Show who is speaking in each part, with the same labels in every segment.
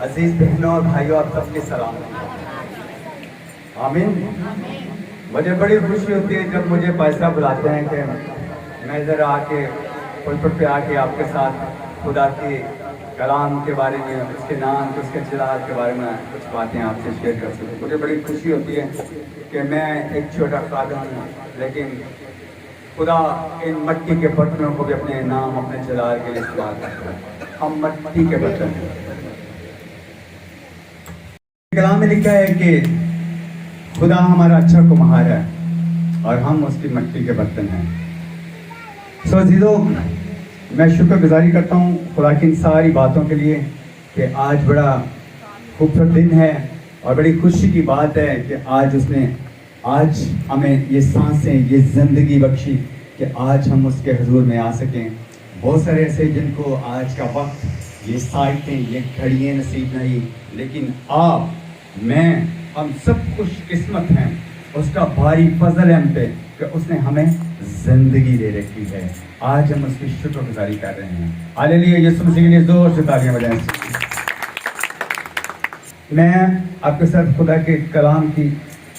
Speaker 1: عزیز بہنوں اور بھائیوں، آپ سب کے سلام۔ آمین۔ مجھے بڑی خوشی ہوتی ہے جب مجھے پیسہ بلاتے ہیں کہ میں ذرا آ کے پلپٹ پہ آ کے آپ کے ساتھ خدا کے کلام کے بارے میں، اس کے نام اس کے جلال کے بارے میں کچھ باتیں آپ سے شیئر کر سکوں۔ مجھے بڑی خوشی ہوتی ہے کہ میں ایک چھوٹا خادم ہوں، لیکن خدا ان مٹی کے برتنوں کو بھی اپنے نام، اپنے جلال کے لیے استعمال کرتا ہے۔ ہم مٹی کے برتن ہیں۔ کلام میں لکھا ہے کہ خدا ہمارا اچھا کمہار ہے اور ہم اس کی مٹی کے برتن ہیں۔ عزیزو، میں شکر گزاری کرتا ہوں خدا کی ان ساری باتوں کے لیے کہ آج بڑا خوبصورت دن ہے اور بڑی خوشی کی بات ہے کہ آج اس نے ہمیں یہ سانسیں، یہ زندگی بخشی کہ آج ہم اس کے حضور میں آ سکیں۔ بہت سارے ایسے جن کو آج کا وقت، یہ سائٹیں، یہ گھڑیاں نصیب نہیں، لیکن آپ، میں، ہم سب خوش قسمت ہیں۔ اس کا بھاری فضل ہے ہم پہ کہ اس نے ہمیں زندگی دے رکھی ہے۔ آج ہم اس کی شکر گزاری کر رہے ہیں۔ ہاللیلویا، یسوع مسیح کے لیے زور سے تالیاں بجائیں۔ میں آپ کے ساتھ خدا کے کلام کی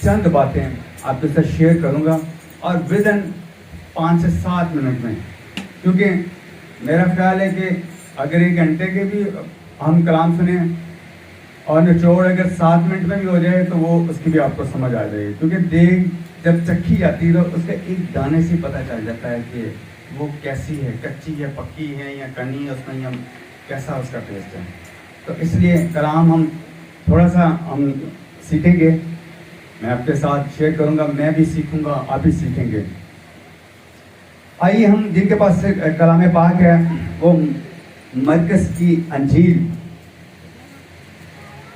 Speaker 1: چند باتیں آپ کے ساتھ شیئر کروں گا اور ودن 5 سے 7 منٹ میں، کیونکہ میرا خیال ہے کہ اگر 1 گھنٹے کے بھی ہم کلام سنیں اور نچوڑ اگر 7 منٹ میں بھی ہو جائے تو وہ اس کی بھی آپ کو سمجھ آ جائے گی، کیونکہ دیگ جب چکھی جاتی ہے تو اس کے ایک دانے سے پتہ چل جاتا ہے کہ وہ کیسی ہے، کچی ہے، پکی ہے یا کنی ہے، اس میں ہم کیسا اس کا ٹیسٹ ہے۔ تو اس لیے کلام ہم تھوڑا سا ہم سیکھیں گے، میں آپ کے ساتھ شیئر کروں گا، میں بھی سیکھوں گا، آپ بھی سیکھیں گے۔ آئیے ہم جن کے پاس کلام پاک ہے وہ مرکز کی انجیل،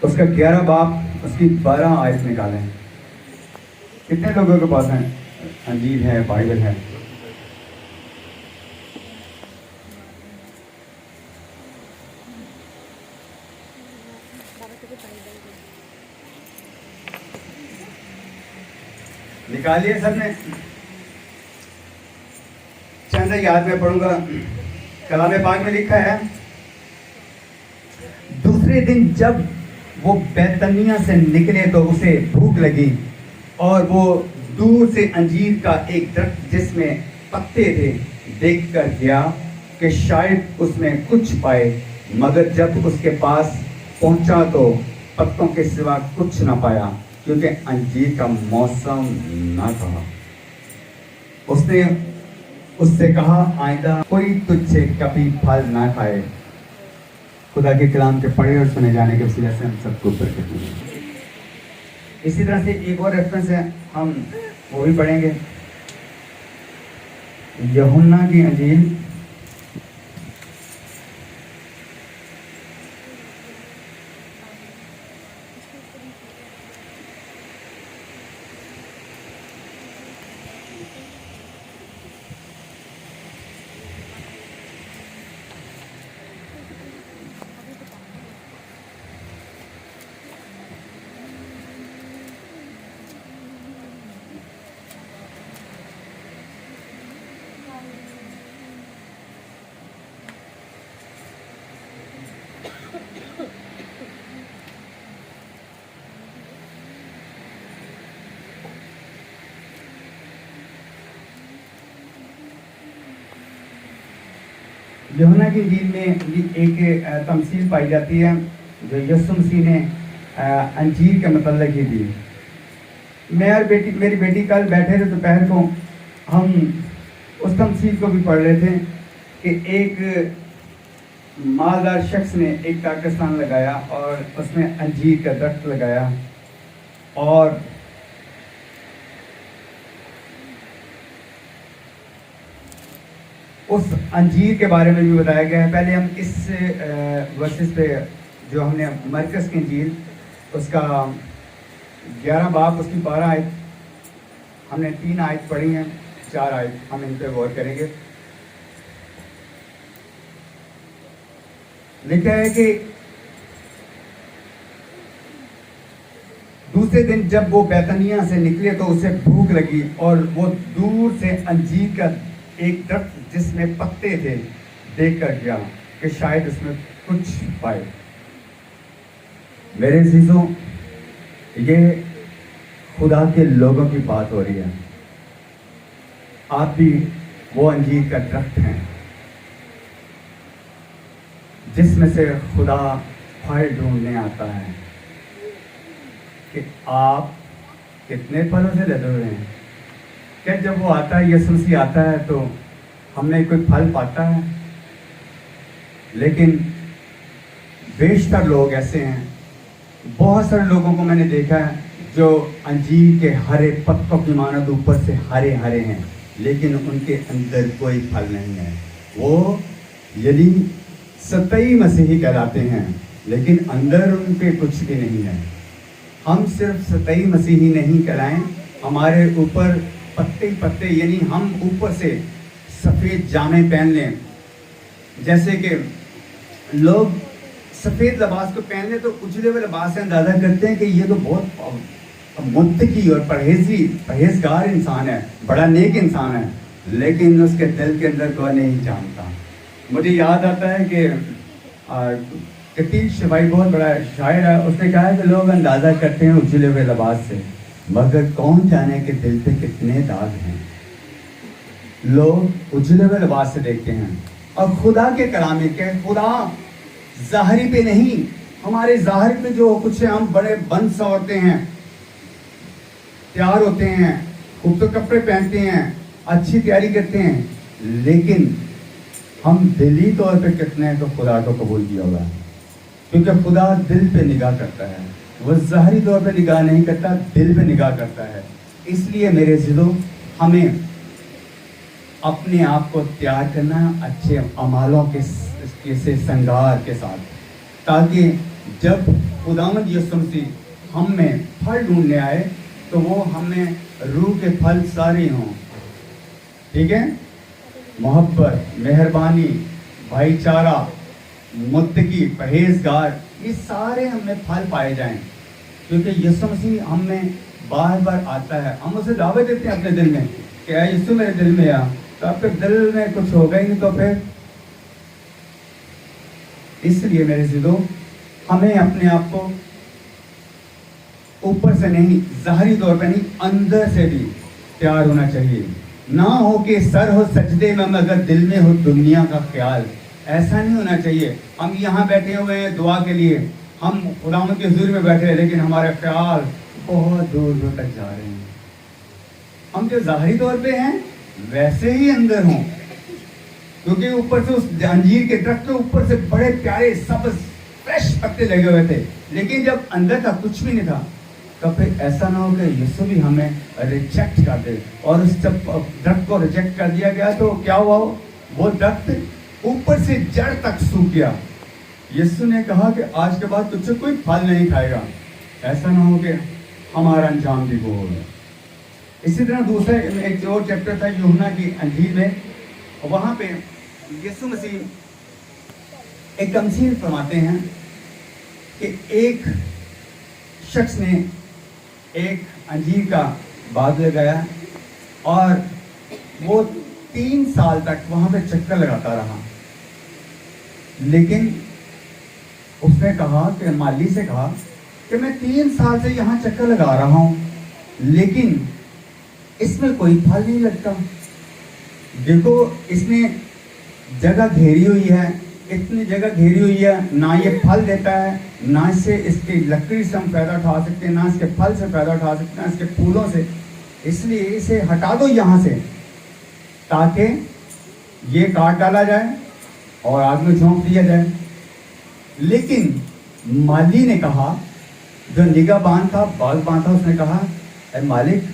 Speaker 1: اس کا 11 باب، اس کی 12 آیت نکالیں۔ کتنے لوگوں کے پاس ہیں انجیل ہے، بائبل ہے؟ نکالیے سب نے۔ چند یاد میں پڑھوں گا۔ کلام پاک میں لکھا ہے، دوسرے دن جب وہ بیتنیہ سے نکلے تو اسے بھوک لگی اور وہ دور سے انجیر کا ایک درخت جس میں پتے تھے دیکھ کر گیا کہ شاید اس میں کچھ پائے، مگر جب اس کے پاس پہنچا تو پتوں کے سوا کچھ نہ پایا، کیونکہ انجیر کا موسم نہ تھا۔ اس نے اس سے کہا، آئندہ کوئی تجھ سے کبھی پھل نہ کھائے۔ خدا کے کلام کے پڑھے اور سنے جانے کے وسیلے سے ہم سب کو برکت ملے۔ اسی طرح سے ایک اور ریفرنس ہے، ہم وہ بھی پڑھیں گے، یوحنا کی انجیل یوحنا کی انجیل میں ایک تمثیل پائی جاتی ہے جو یسوع مسیح نے انجیر کے متعلق ہی دی۔ میں اور میری بیٹی کل بیٹھے تھے دوپہر کو، ہم اس تمثیل کو بھی پڑھ رہے تھے کہ ایک مالدار شخص نے ایک کاکستان لگایا اور اس میں انجیر کا درخت لگایا، اور اس انجیر کے بارے میں بھی بتایا گیا ہے۔ پہلے ہم اس ورسز پہ جو ہم نے مرکز کی انجیل اس کا 11 باب، اس کی 12 آیت، ہم نے 3 آیت پڑھی ہیں، 4 آیت ہم ان پہ غور کریں گے۔ لکھا ہے کہ دوسرے دن جب وہ بیتنیہ سے نکلے تو اسے بھوک لگی اور وہ دور سے انجیر کا ایک درخت جس میں پتے تھے دیکھ کر گیا کہ شاید اس میں کچھ پائے۔ میرے عزیزوں، یہ خدا کے لوگوں کی بات ہو رہی ہے. آپ بھی وہ انجیر کا درخت ہیں جس میں سے خدا پھل ڈھونڈنے آتا ہے کہ آپ کتنے پھلوں سے لدے ہوئے ہیں. کہ جب وہ آتا ہے، یسوع مسیح آتا ہے، تو ہم نے کوئی پھل پاتا ہے؟ لیکن بیشتر لوگ ایسے ہیں، بہت سارے لوگوں کو میں نے دیکھا ہے جو انجیر کے ہرے پتوں کی مانند اوپر سے ہرے ہرے ہیں، لیکن ان کے اندر کوئی پھل نہیں ہے. وہ یعنی سطحی مسیحی کہلاتے ہیں، لیکن اندر ان کے کچھ بھی نہیں ہے. ہم صرف سطحی مسیحی نہیں کہلائیں، ہمارے اوپر پتے پتے، یعنی ہم اوپر سے سفید جامے پہن لیں. جیسے کہ لوگ سفید لباس کو پہن لیں تو اجلے ہوئے لباس سے اندازہ کرتے ہیں کہ یہ تو بہت متقی اور پرہیزگار انسان ہے، بڑا نیک انسان ہے، لیکن اس کے دل کے اندر کوئی نہیں جانتا. مجھے یاد آتا ہے کہ کتیش شفائی بہت بڑا شاعر ہے، اس نے کہا ہے کہ لوگ اندازہ کرتے ہیں اجلے ہوئے لباس سے، مگر کون جانے کہ دل پہ کتنے داغ ہیں. لوگ اجلے ہوئے لباس سے دیکھتے ہیں، اور خدا کے کلام میں کہ خدا ظاہری پہ نہیں، ہمارے ظاہر پہ جو کچھ ہے، ہم بڑے بند سنورتے ہیں، تیار ہوتے ہیں، خوبصورت کپڑے پہنتے ہیں، اچھی تیاری کرتے ہیں، لیکن ہم دلی طور پہ کتنے تو خدا کو قبول کیا ہوگا. کیونکہ خدا دل پہ نگاہ کرتا ہے، وہ ظاہری طور پہ نگاہ نہیں کرتا، دل پہ نگاہ کرتا ہے. اس لیے میرے عزیزوں، ہمیں اپنے آپ کو تیار کرنا ہے اچھے اعمالوں کے سے سنگار کے ساتھ، تاکہ جب خداوند یسوع مسیح ہم میں پھل ڈھونڈنے آئے تو وہ ہمیں روح کے پھل سارے ہوں. ٹھیک ہے؟ محبت، مہربانی، بھائی چارہ، متقی، پرہیزگار، یہ سارے ہم میں پھل پائے جائیں. کیونکہ یسوع مسیح ہم میں بار بار آتا ہے، ہم اسے دعوت دیتے ہیں اپنے دل میں کہ اے یسوع میرے دل میں آ. تو آپ کے دل میں کچھ ہوگا ہی نہیں تو پھر. اس لیے میرے عزیزوں، ہمیں اپنے آپ کو اوپر سے نہیں، ظاہری طور پہ نہیں، اندر سے بھی تیار ہونا چاہیے. نہ ہو کہ سر ہو سجدے میں مگر دل میں ہو دنیا کا خیال. ایسا نہیں ہونا چاہیے. ہم یہاں بیٹھے ہوئے ہیں دعا کے لیے، ہم خداوند کے حضور میں بیٹھے ہیں، لیکن ہمارے خیال بہت دور دور تک جا رہے ہیں. ہم جو ظاہری طور پہ ہیں ویسے ہی اندر ہوں، کیونکہ اوپر سے اس انجیر کے درخت کے اوپر سے بڑے پیارے سبز فریش پتے لگے ہوئے تھے، لیکن جب اندر کا کچھ بھی نہیں تھا، تو پھر ایسا نہ ہو کہ یسوع بھی ہمیں ریجیکٹ کر دے. اور اس جب درخت کو ریجیکٹ کر دیا گیا تو کیا ہوا؟ وہ درخت اوپر سے جڑ تک سوکھ گیا. یسوع نے کہا کہ آج کے بعد تجھ سے کوئی پھل نہیں کھائے گا. ایسا نہ ہو کہ ہمارا انجام بھی وہ ہو. اسی طرح دوسرا ایک اور چیپٹر تھا یوحنا کی انجیل میں، وہاں پہ یسوع مسیح ایک تمثیل فرماتے ہیں کہ ایک شخص نے ایک انجیر کا باغ لگایا اور وہ 3 سال تک وہاں پہ چکر لگاتا رہا. لیکن اس نے کہا کہ مالی سے کہا کہ میں 3 سال سے یہاں چکر لگا رہا ہوں، لیکن اس میں کوئی پھل نہیں لگتا. دیکھو اس نے جگہ گھیری ہوئی ہے، اتنی جگہ گھیری ہوئی ہے، نہ یہ پھل دیتا ہے، نہ اس کی لکڑی سے ہم فائدہ اٹھا سکتے ہیں، نہ اس کے پھل سے فائدہ اٹھا سکتے ہیں، اس کے پھولوں سے. اس لیے اسے ہٹا دو یہاں سے، تاکہ یہ کاٹ ڈالا جائے اور آگ میں جھونک دیا جائے. لیکن مالی نے کہا، جو نگہبان تھا، باغبان تھا، اس نے کہا اے مالک،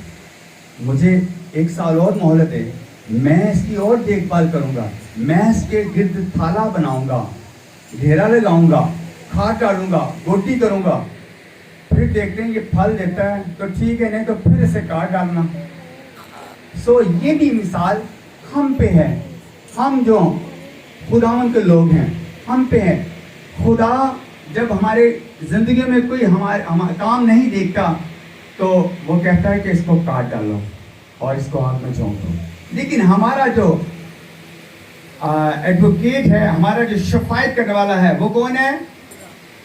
Speaker 1: مجھے 1 سال اور مہلت دے، میں اس کی اور دیکھ بھال کروں گا، میں اس کے گرد تھالا بناؤں گا، گھیرا لگاؤں گا، کھاد ڈالوں گا، گوٹی کروں گا، پھر دیکھتے ہیں یہ پھل دیتا ہے تو ٹھیک ہے، نہیں تو پھر اسے کاٹ ڈالنا. سو یہ بھی مثال ہم پہ ہے. ہم جو خداوند کے لوگ ہیں ہم پہ ہے. خدا جب ہمارے زندگی میں کوئی ہمارا کام نہیں دیکھتا تو وہ کہتا ہے کہ اس کو کاٹ ڈالو اور اس کو آگ میں جھونک دو. لیکن ہمارا جو ایڈوکیٹ ہے، ہمارا جو شفاعت کرنے والا ہے، وہ کون ہے؟